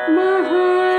महा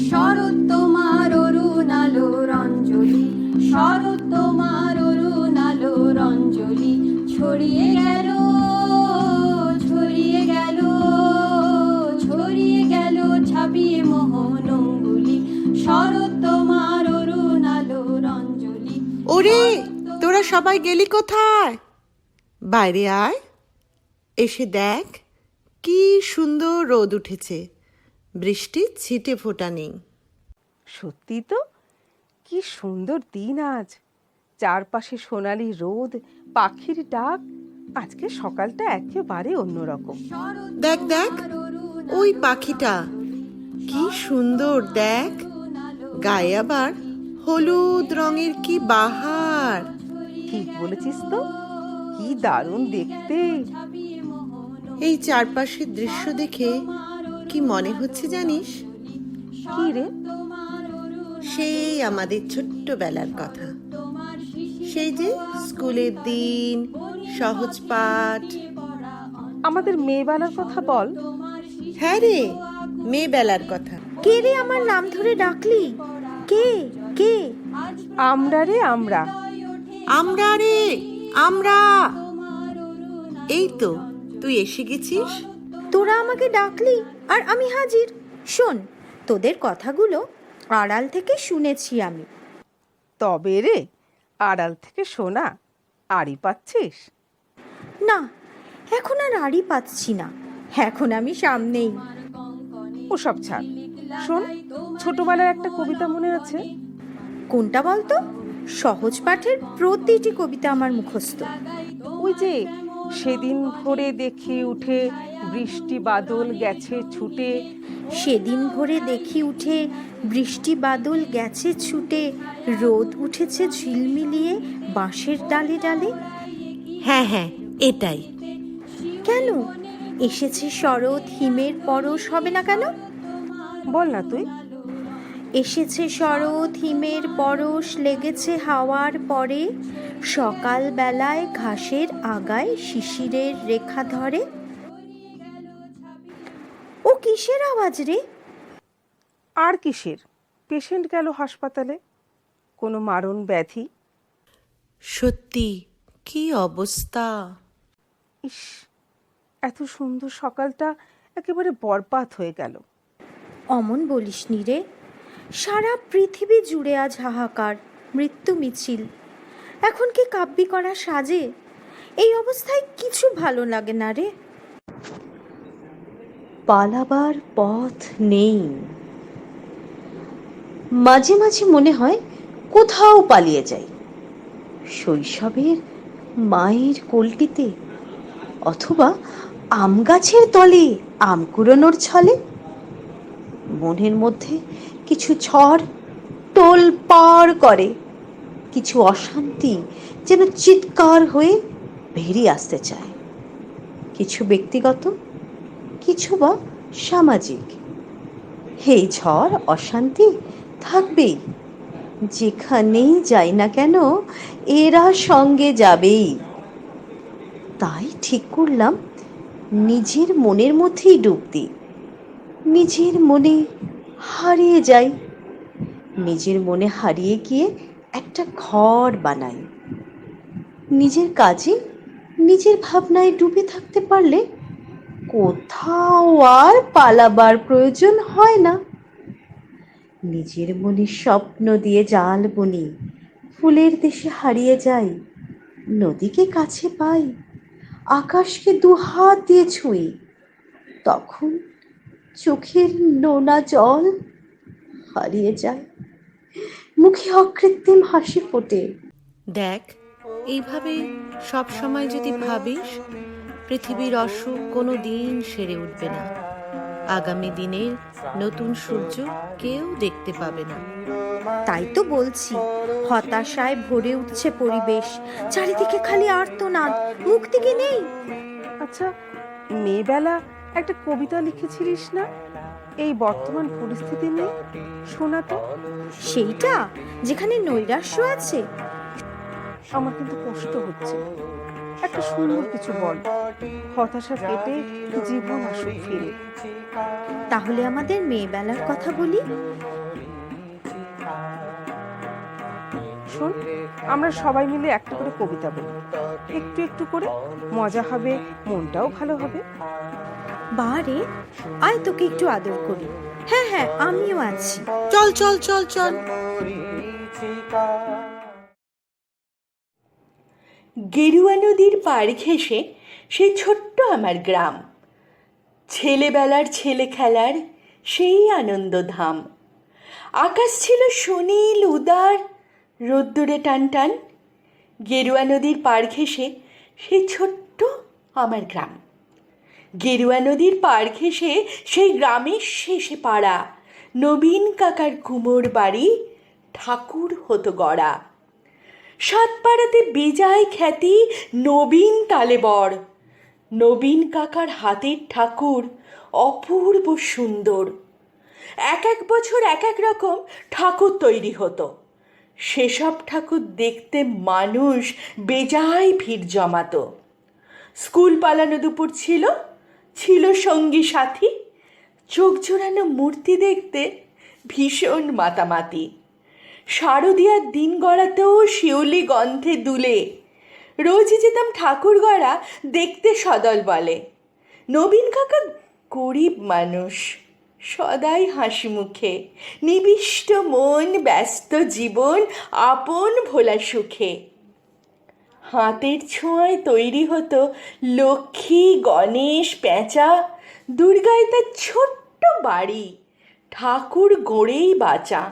শরৎ তোমার অরুণ আলোর অঞ্জলি, শরৎ তোমার অরুণ আলোর অঞ্জলি, ছড়িয়ে গেল, ছড়িয়ে গেল, ছড়িয়ে গেল ছাপিয়ে মোহন অঙ্গুলি, শরৎ তোমার অরুণ আলোর অঞ্জলি। ওরে, তোরা সবাই গেলি কোথায়? বাইরে আয়, এসে দেখ কি সুন্দর রোদ উঠেছে, বৃষ্টির ছিটে ফোঁটা নেই। সত্যি তো, কি সুন্দর দিন আজ। চারপাশে সোনালি রোদ, পাখির ডাক। আজকে সকালটা একেবারে অন্যরকম। দেখ দেখ, ওই পাখিটা কি সুন্দর, দেখ, গায়ে আবার হলুদ রঙের কি বাহার। ঠিক বলেছিস তো, কি দারুণ দেখতে। এই চারপাশের দৃশ্য দেখে কি মনে হচ্ছে জানিস? কি রে? সেই আমাদের ছোট্টবেলার কথা, সেই যে স্কুলের দিন, সহজ পাঠ। আমাদের মেয়েবেলার কথা বল। হ্যাঁ রে, মেয়েবেলার কথা। কে রে আমার নাম ধরে ডাকলি? কে কে? আমরা রে, আমরা। আমরা রে, আমরা। এই তো তুই এসে গেছিস। তোরা আমাকে ডাকলি আর আমি হাজির। শোন, তোদের কথাগুলো আড়াল থেকে শুনেছি আমি। তবে রে, আড়াল থেকে শোনা আড়ি পাচ্ছিস? না, এখন আর আড়ি পাচ্ছি না, এখন আমি সামনেই। ওসব ছাড়। শোন, ছোটবেলায় একটা কবিতা মনে আছে? কোনটা বলতো? সহজ পাঠের প্রতিটি কবিতা আমার মুখস্থ। ওই যে, সেদিন ভোরে দেখি উঠে বৃষ্টি বাদল গেছে ছুটে। সেদিন ভোরে দেখি উঠে বৃষ্টি বাদল গেছে ছুটে, রোদ উঠেছে ঝিলমিলিয়ে বাঁশের ডালে ডালে। হ্যাঁ হ্যাঁ, এটাই। কেন? এসেছে শরৎ, হিমের পরশ হবে না কেন? বল না তুই। এসেছে শরৎ, হিমের পরশ লেগেছে হাওয়ার পরে, সকাল বেলায় ঘাসের আগায় শিশিরের রেখা ধরে। ও কিসের আওয়াজ রে? আর কিসের? পেশেন্ট গেল হাসপাতালে, কোনো মারণ ব্যাধি। সত্যি কি অবস্থা। ইস, এত সুন্দর সকালটা একেবারে বরবাদ হয়ে গেল। অমন বলিসনি রে, সারা পৃথিবী জুড়ে আজ হাহাকার, মৃত্যু মিছিল। এখন কি কাব্যি করা সাজে? এই অবস্থায় কিছু ভালো লাগে না রে। পালাবার পথ নেই। মাঝে মাঝে মনে হয় কোথাও পালিয়ে যাই, শৈশবের মায়ের কোলটিতে, অথবা আম গাছের তলে আম কুড়োনোর ছলে। মনের মধ্যে কিছু ঝড় তোলপাড় করে, কিছু অশান্তি যেন চিৎকার হয়ে বেরিয়ে আসতে চায়। কিছু ব্যক্তিগত, কিছু বা সামাজিক। এই ঝড় অশান্তি থাকবেই, যেখানেই যাই না কেন এরা সঙ্গে যাবেই। তাই ঠিক করলাম নিজের মনের মধ্যেই ডুব দিই, নিজের মনে হারিয়ে যাই, নিজের মনে হারিয়ে গিয়ে একটা ঘর বানাই। নিজের কাজে, নিজের ভাবনায় ডুবে থাকতে পারলে কোথাও আর পালাবার প্রয়োজন হয় না। নিজের মনে স্বপ্ন দিয়ে জাল বুনি, ফুলের দেশে হারিয়ে যাই, নদীকে কাছে পাই, আকাশকে দুহাত দিয়ে ছুঁই। তখন চোখের নোনা জল হারিয়ে যায়, মুখে অকৃত্রিম হাসি ফোটে। দেখ, এইভাবে সব সময় যদি ভাবিস, পৃথিবীর অসুখ কোনো দিন সেরে উঠবে না। আগামী দিনের নতুন সূর্য কেউ দেখতে পাবে না। তাই তো বলছি, হতাশায় ভরে উঠছে পরিবেশ, চারিদিকে খালি আর্তনাদ, মুক্তি কি নেই? আচ্ছা, মেয়েবেলা একটা কবিতা লিখেছিলিস না এই বর্তমান পরিস্থিতি নিয়ে? শোনা তো। সেইটা যেখানে নৈরাশ্য আছে। আমার কিন্তু কষ্ট হচ্ছে। একটা সুন্দর কিছু বল, হতাশা কেটে জীবন আসুক ফিরে। তাহলে আমাদের মেয়েবেলার কথা বলি। শোন, আমরা সবাই মিলে একটা করে কবিতা বলি, একটু একটু করে, মজা হবে, মনটাও ভালো হবে। বারে, আয় তোকে একটু আদর করি। হ্যাঁ হ্যাঁ, আমিও আছি। চল চল চল চল। গেরুয়া নদীর পাড় ঘেঁষে সেই ছোট্ট আমার গ্রাম, ছেলেবেলার ছেলে খেলার সেই আনন্দধাম। আকাশ ছিল সুনীল উদার, রোদ্দুরে টান টান। গেরুয়া নদীর পাড় ঘেঁষে সেই ছোট্ট আমার গ্রাম, গেরুয়া নদীর পাড় ঘেঁষে সেই গ্রামের শেষে পাড়া, নবীন কাকার কুমোর বাড়ি, ঠাকুর হতো গড়া। সাতপাড়াতে বেজায় খ্যাতি নবীন তালেবর, নবীন কাকার হাতের ঠাকুর অপূর্ব সুন্দর। এক এক বছর এক এক রকম ঠাকুর তৈরি হতো, সেসব ঠাকুর দেখতে মানুষ বেজায় ভিড় জমাতো। স্কুল পালানো দুপুর ছিল, ছিল সঙ্গী সাথী, চোখ জোড়ানো মূর্তি দেখতে ভীষণ মাতামাতি। শারদীয়ার দিন গড়াতেও শিউলি গন্ধে দুলে, রোজই যেতাম ঠাকুর গড়া দেখতে সদল বলে। নবীন কাকা গরিব মানুষ, সদাই হাসি মুখে, নিবিষ্ট মন, ব্যস্ত জীবন, আপন ভোলা সুখে। হাতের ছোঁয়ায় তৈরি হতো লক্ষ্মী, গণেশ, পেঁচা। দুর্গায় তার ছোট্ট বাড়ি, ঠাকুর গড়েই বাঁচা।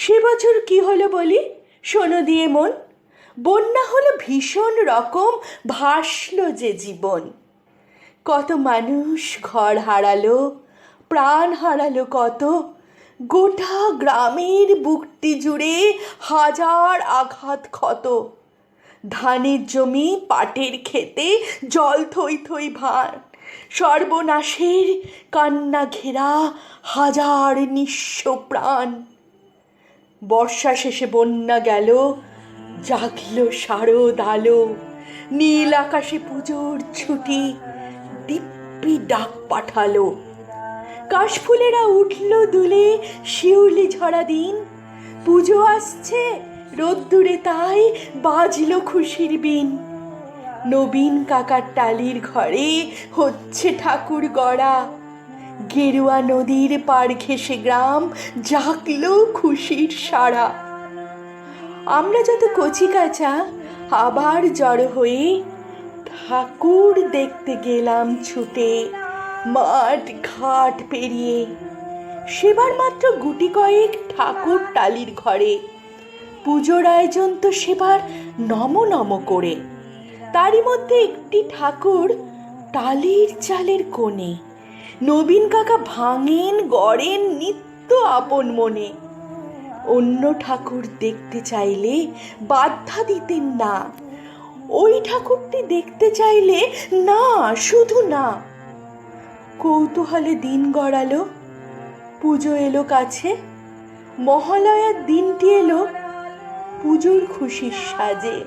সে বছর কি হলো বলি, শোনো দিয়ে মন। বন্যা হলো ভীষণ রকম, ভাসলো যে জীবন। কত মানুষ ঘর হারালো, প্রাণ হারালো কত। গোটা গ্রামের বুকটি জুড়ে হাজার আঘাত ক্ষত। ধানের জমি, পাটের খেতে জল থই থই ভান, সর্বনাশের কান্না ঘেরা হাজার নিঃস্ব প্রাণ। বর্ষা শেষে বন্যা গেল, জাগলো শারদ আলো। নীল আকাশে পুজোর ছুটি, দিব্যি ডাক পাঠালো। কাশফুলেরা উঠল দুলে, শিউলি ঝরা দিন। পুজো আসছে, রোদ্দুরে তাই বাজলো খুশির বিন। নবীন কাকার টালির ঘরে হচ্ছে ঠাকুর গড়া, গেরুয়া নদীর পাড় ঘেঁষে গ্রাম জাগলো খুশির সারা। আমরা যত কচি কাঁচা আবার জড়ো হয়ে ঠাকুর দেখতে গেলাম ছুটে, মাঠ ঘাট পেরিয়ে। সেবার মাত্র গুটি কয়েক ঠাকুর টালির ঘরে, পুজোর আয়োজন তো সেবার নম নম করে। তারই মধ্যে একটি ঠাকুর টালির চালের কোণে, নবীন কাকা ভাঙেন গড়েন নিত্য আপন মনে। অন্য ঠাকুর দেখতে চাইলে বাধা দিতেন না, ওই ঠাকুরটি দেখতে চাইলে না, শুধু না। কৌতূহলে দিন গড়ালো, পুজো এলো কাছে। মহালয়ার দিনটি এলো পুজোর খুশির সাজে।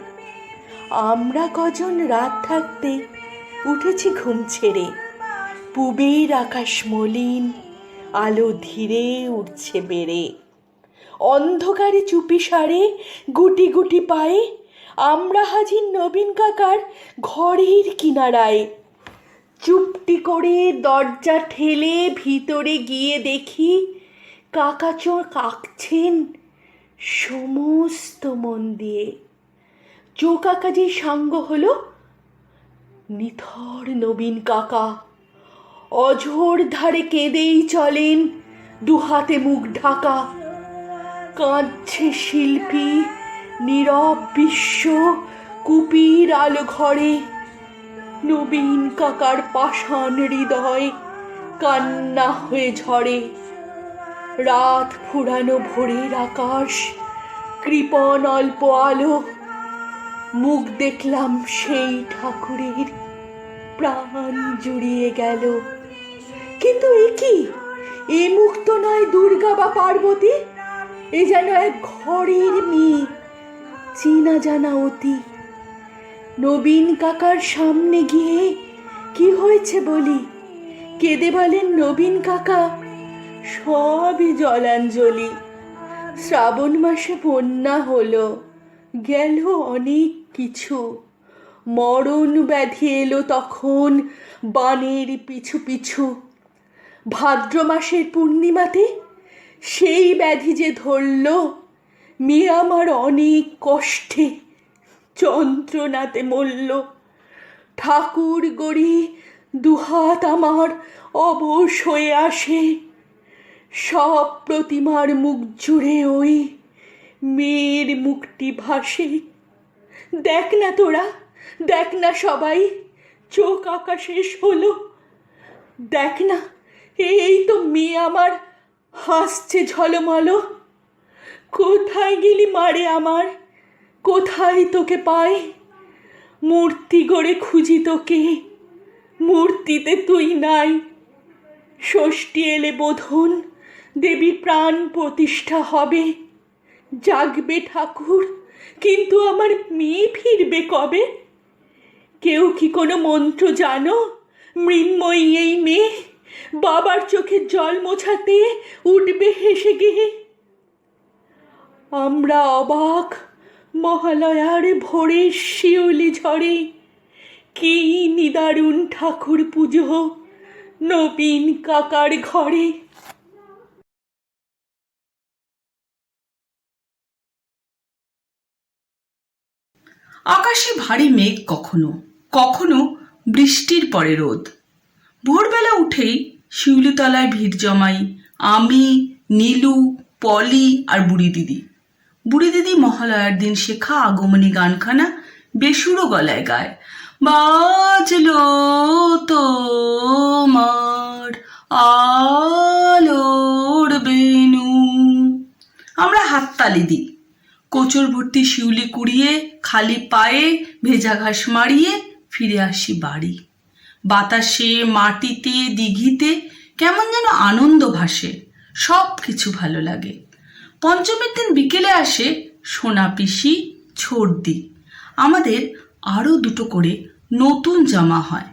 আমরা কজন রাত থাকতে উঠেছি ঘুম ছেড়ে। পুবের আকাশ মলিন, আলো ধীরে উঠছে বেড়ে। অন্ধকারে চুপি সারে গুটি গুটি পায়ে আমরা হাজির নবীন কাকার ঘরের কিনারায়। চুপটি করে দরজা ঠেলে ভিতরে গিয়ে দেখি কাকা চোখ আঁকছেন সমস্ত মন দিয়ে। চোখ আঁকা যে সাঙ্গ হলো নিথর নবীন কাকা, অঝোর ধারে কেঁদেই চলেন, দুহাতে মুখ ঢাকা। কাঁদছে শিল্পী, নীরব বিশ্ব কুপির আলো ঘরে। নবীন কাকার পাষাণ হৃদয় কান্না হয়ে ঝরে। রাত ফুরানো ভোরের আকাশ, কৃপণ অল্প আলো। মুখ দেখলাম সেই ঠাকুরের, প্রাণ জুড়িয়ে গেল। কিন্তু এ কি, এ মুখ তো নয় দুর্গা বা পার্বতী, এ যেন এক ঘরের মেয়ে, চেনা জানা অতি। নবীন কাকার সামনে গিয়ে কি হয়েছে বলি, কেঁদে বলেন নবীন কাকা, সবই জলাঞ্জলি। শ্রাবণ মাসে বন্যা হলো, গেল অনেক কিছু, মরণ ব্যাধি এলো তখন বানের পিছু পিছু। ভাদ্র মাসের পূর্ণিমাতে সেই ব্যাধি যে ধরল, মেয়ে আমার অনেক কষ্টে যন্ত্রণাতে মরল। ঠাকুর গড়ি দুহাত আমার অবশ হয়ে আসে, সব প্রতিমার মুখ জুড়ে ওই মেয়ের মুখটি ভাসে। দেখ না তোরা, দেখ না সবাই, চোখ আঁকা শেষ হলো। দেখ না, এই তো মেয়ে আমার হাসছে ঝলমলো। কোথায় গেলি মারে আমার, কোথায় তোকে পাই? মূর্তি গড়ে খুঁজি তোকে, মূর্তিতে তুই নাই। ষষ্ঠী এলে বোধন দেবীর প্রাণ প্রতিষ্ঠা হবে। জাগবে ঠাকুর, কিন্তু আমার মেয়ে ফিরবে কবে? কেউ কি কোনো মন্ত্র জানো? মৃন্ময়ী এই মেয়ে বাবার চোখের জল মোছাতে উঠবে হেসে গিয়ে। আমরা অবাক, মহালয়ার ভোরে শিউলি ঝরে, কি নিদারুণ ঠাকুর পুজো নবীন কাকার ঘরে। আকাশে ভারী মেঘ, কখনো কখনো বৃষ্টির পরে রোদ। ভোরবেলা উঠেই শিউলিতলায় ভিড় জমাই আমি, নীলু, পলি আর বুড়ি দিদি। বুড়ি দিদি মহালয়ার দিন শেখা আগমনী গানখানা বেসুরো গলায় গায়। বাজলো তোমার আলোর বেনু। আমরা হাততালি দিই। কোচর ভর্তি শিউলি কুড়িয়ে খালি পায়ে ভেজা ঘাস মারিয়ে ফিরে আসি বাড়ি। বাতাসে, মাটিতে, দিঘিতে কেমন যেন আনন্দ ভাসে, সব কিছু ভালো লাগে। পঞ্চমীর দিন বিকেলে আসে সোনা পিসি, ছোড়দি। আমাদের আরও দুটো করে নতুন জামা হয়।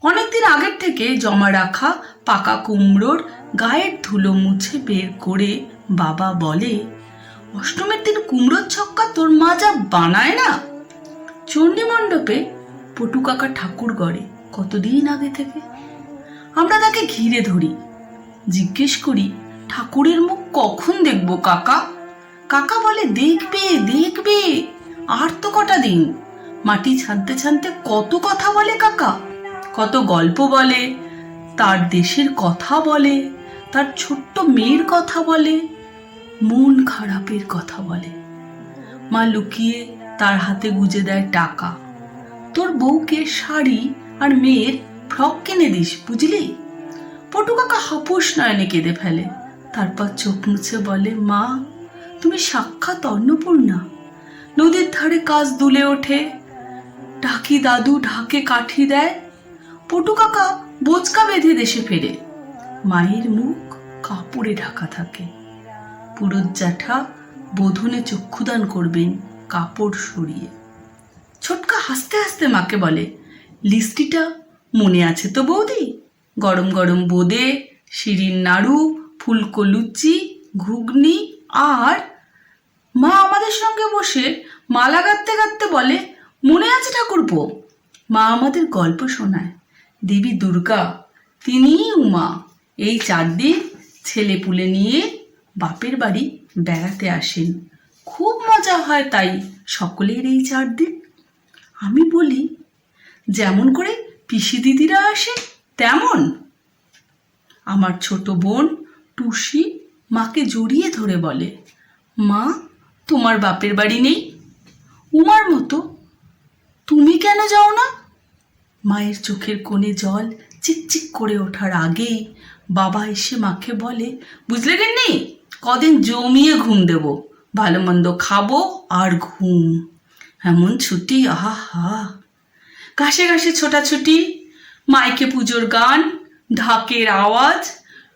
অনেকদিন আগের থেকে জমা রাখা পাকা কুমড়োর গায়ের ধুলো মুছে বের করে বাবা বলে, অষ্টমীর দিন কুমড়োর ছক্কা তোর মা যা বানায় না। চণ্ডী মণ্ডপে পটু কাকা ঠাকুর গড়ে কতদিন আগে থেকে। আমরা তাকে ঘিরে ধরি, জিজ্ঞেস করি, ঠাকুরের মুখ কখন দেখব কাকা? কাকা বলে, দেখবে দেখবে, আর তো কটা দিন। মাটি ছানতে ছানতে কত কথা বলে কাকা, কত গল্প বলে, তার দেশের কথা বলে, তার ছোট্ট মেয়ের কথা বলে, মন খারাপের কথা বলে। মা লুকিয়ে তার হাতে গুজে দেয় টাকা। তোর বউকে শাড়ি আর মেয়ের ফ্রক কিনে দিস, বুঝলি? পটু কাকা হাপুস নয়নে কেঁদে ফেলে, তারপর চোখ মুছে বলে, মা তুমি সাক্ষাৎ অন্নপূর্ণা। নদীর ধারে কাজ দুলে ওঠে, ঢাকি দাদু ঢাকে কাঠি দেয়। পটু কাকা বোচকা বেঁধে দেশে ফেরে, মায়ের মুখ কাপড়ে ঢাকা থাকে। পুরুত জ্যাঠা বোধনে চক্ষুদান করবেন কাপড় সরিয়ে। ছোটকা হাসতে হাসতে মাকে বলে, লিস্টিটা মনে আছে তো বৌদি? গরম গরম বোঁদে, শিরিন নাড়ু, ফুলকো লুচি, ঘুগনি। আর মা আমাদের সঙ্গে বসে মালা গাঁথতে গাঁথতে বলে, মনে আছে ঠাকুরপো? মা আমাদের গল্প শোনায়। দেবী দুর্গা, তিনিই উমা, এই 4 দিন ছেলে পুলে নিয়ে বাপের বাড়ি বেড়াতে আসেন। খুব মজা হয় তাই সকলের এই 4 দিন। আমি বলি, যেমন করে পিসি দিদিরা আসে তেমন? আমার ছোট বোন টুসি মাকে জড়িয়ে ধরে বলে, মা তোমার বাপের বাড়ি নেই? উমার মতো তুমি কেন যাও না? মায়ের চোখের কোণে জল চিকচিক করে ওঠার আগেই বাবা এসে মাকে বলে, বুঝলে গিন্নি, কদিন জমিয়ে ঘুম দেব, ভালো মন্দ খাবো আর ঘুম। এমন ছুটি, আহা হা। ঘাসে ঘাসে ছোটাছুটি, মাইকে পুজোর গান, ঢাকের আওয়াজ,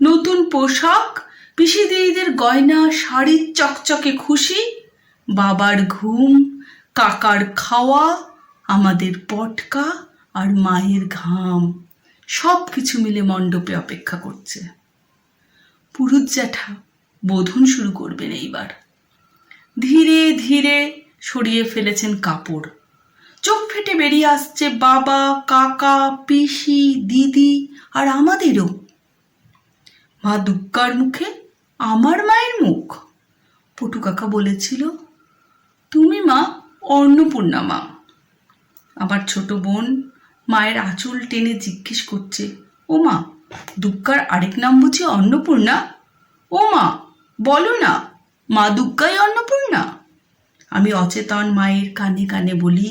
নতুন পোশাক, পিসি দিদিদের গয়না, শাড়ির চকচকে খুশি, বাবার ঘুম, কাকার খাওয়া আমাদের পটকা আর মায়ের ঘাম সব কিছু মিলে মণ্ডপে অপেক্ষা করছে। পুরুত জ্যাঠা বোধন শুরু করবেন এইবার। ধীরে ধীরে সরিয়ে ফেলেছেন কাপড়। চোখ ফেটে বেরিয়ে আসছে বাবা, কাকা, পিসি, দিদি আর আমাদেরও। মা দুর্গার মুখে আমার মায়ের মুখ। পটু কাকা বলেছিল, তুমি মা অন্নপূর্ণা মা। আবার ছোট বোন মায়ের আঁচল টেনে জিজ্ঞেস করছে, ও মা, দুর্গার আরেক নাম বুঝি অন্নপূর্ণা? ও মা, বলো না, মা দুর্গাই অন্নপূর্ণা? আমি অচেতন মায়ের কানে কানে বলি,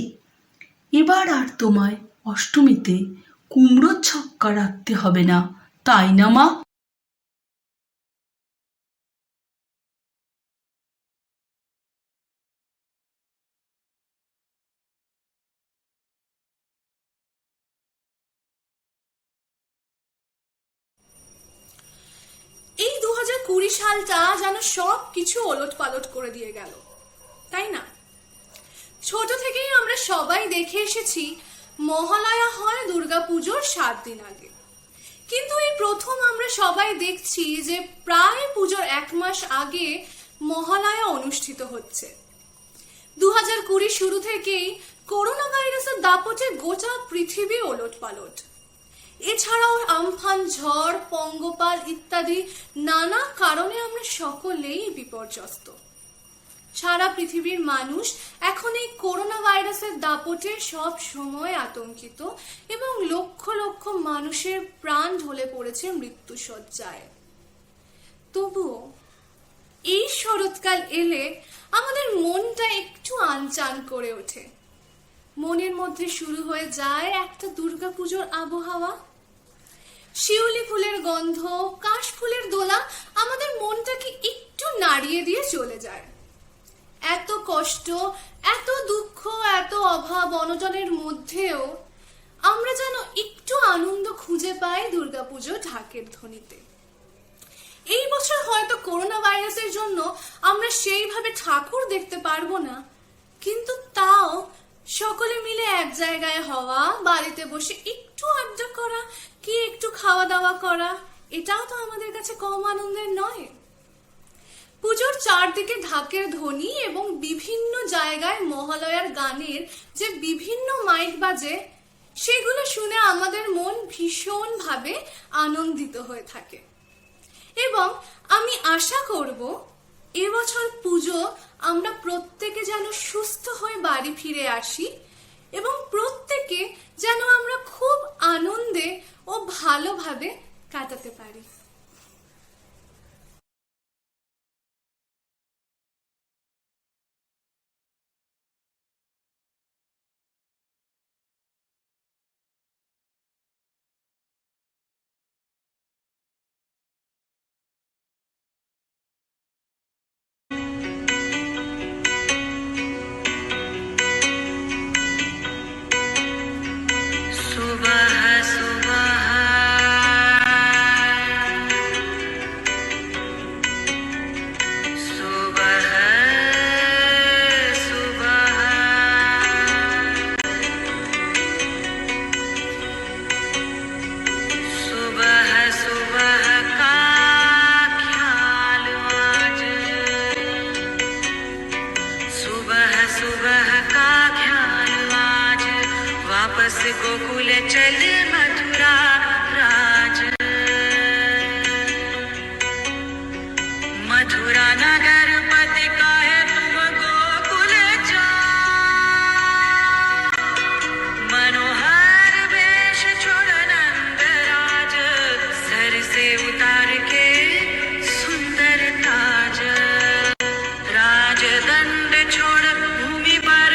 এবার আর তোমায় অষ্টমীতে কুমড়োর ছক্কা রাখতে হবে না, তাই না মা? এই 2020 সালটা যেন সব কিছু ওলট পালট করে দিয়ে গেল, তাই না? ছোট থেকেই আমরা সবাই দেখে এসেছি মহালয়া হয় দুর্গাপুজোর 7 দিন আগে। কিন্তু এই প্রথম আমরা সবাই দেখছি যে প্রায় পুজোর 1 মাস আগে মহালয়া অনুষ্ঠিত হচ্ছে। 2020 শুরু থেকেই করোনা ভাইরাসের দাপটে গোটা পৃথিবী ওলট পালট। এছাড়াও আমফান, ঝড়, পঙ্গপাল ইত্যাদি নানা কারণে আমরা সকলেই বিপর্যস্ত। সারা পৃথিবীর মানুষ এখন এই করোনা ভাইরাসের দাপটে সব সময় আতঙ্কিত এবং লক্ষ লক্ষ মানুষের প্রাণ ঢলে পড়েছে মৃত্যুশয্যায়। তবুও এই শরৎকাল এলে আমাদের মনটা একটু আনচান করে ওঠে। মনের মধ্যে শুরু হয়ে যায় একটা দুর্গাপুজোর আবহাওয়া। শিউলি ফুলের গন্ধ, কাশ ফুলের দোলা আমাদের মনটাকে একটু নাড়িয়ে দিয়ে চলে যায়। এত কষ্ট, এত দুঃখ, এত অভাব অনটনের মধ্যেও আমরা যেন একটু আনন্দ খুঁজে পাই দুর্গাপুজো ঢাকের ধ্বনিতে। এই বছর হয়তো করোনা ভাইরাসের জন্য আমরা সেইভাবে ঠাকুর দেখতে পারবো না, কিন্তু তাও সকলে মিলে এক জায়গায় হওয়া, বাড়িতে বসে একটু আড্ডা করা, কি একটু খাওয়া দাওয়া করা, এটাও তো আমাদের কাছে কম আনন্দের নয়। পুজোর চারদিকে ঢাকের ধ্বনি এবং বিভিন্ন জায়গায় মহালয়ার গানের যে বিভিন্ন মাইক বাজে, সেগুলো শুনে আমাদের মন ভীষণভাবে আনন্দিত হয়ে থাকে। এবং আমি আশা করব এবছর পুজো আমরা প্রত্যেকে যেন সুস্থ হয়ে বাড়ি ফিরে আসি এবং প্রত্যেকে যেন আমরা খুব আনন্দে ও ভালোভাবে কাটাতে পারি। वापस गोकुल चल मथुरा राज, मथुरा नगर पति काहे तुम गोकुल जाओ, मनोहर वेश छोड़ नंद राज, सर से उतार के सुंदर ताज, राजदंड छोड़ भूमि पर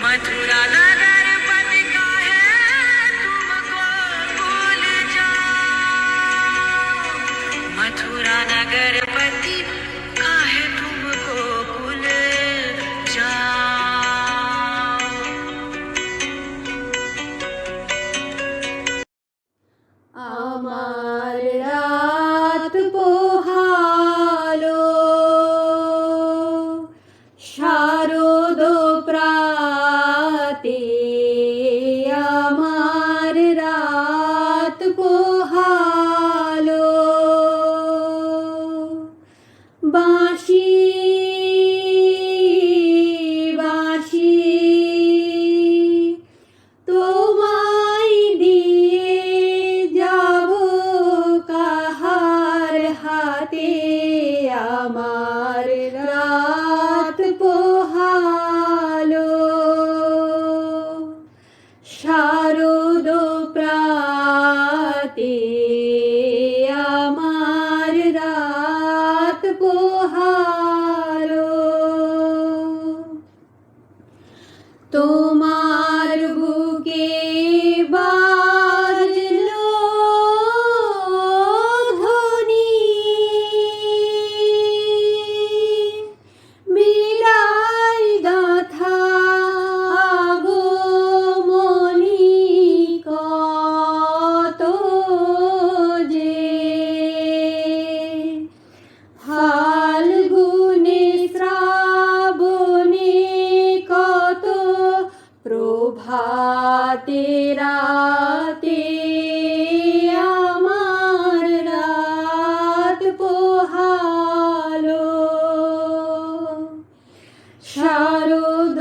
मथुरा नगर पति काहे तुमको भूल जाओ, मथुरा नगर पति काहे तुमको भूल রাতে রাতে আমার রাত পোহালো, শারদ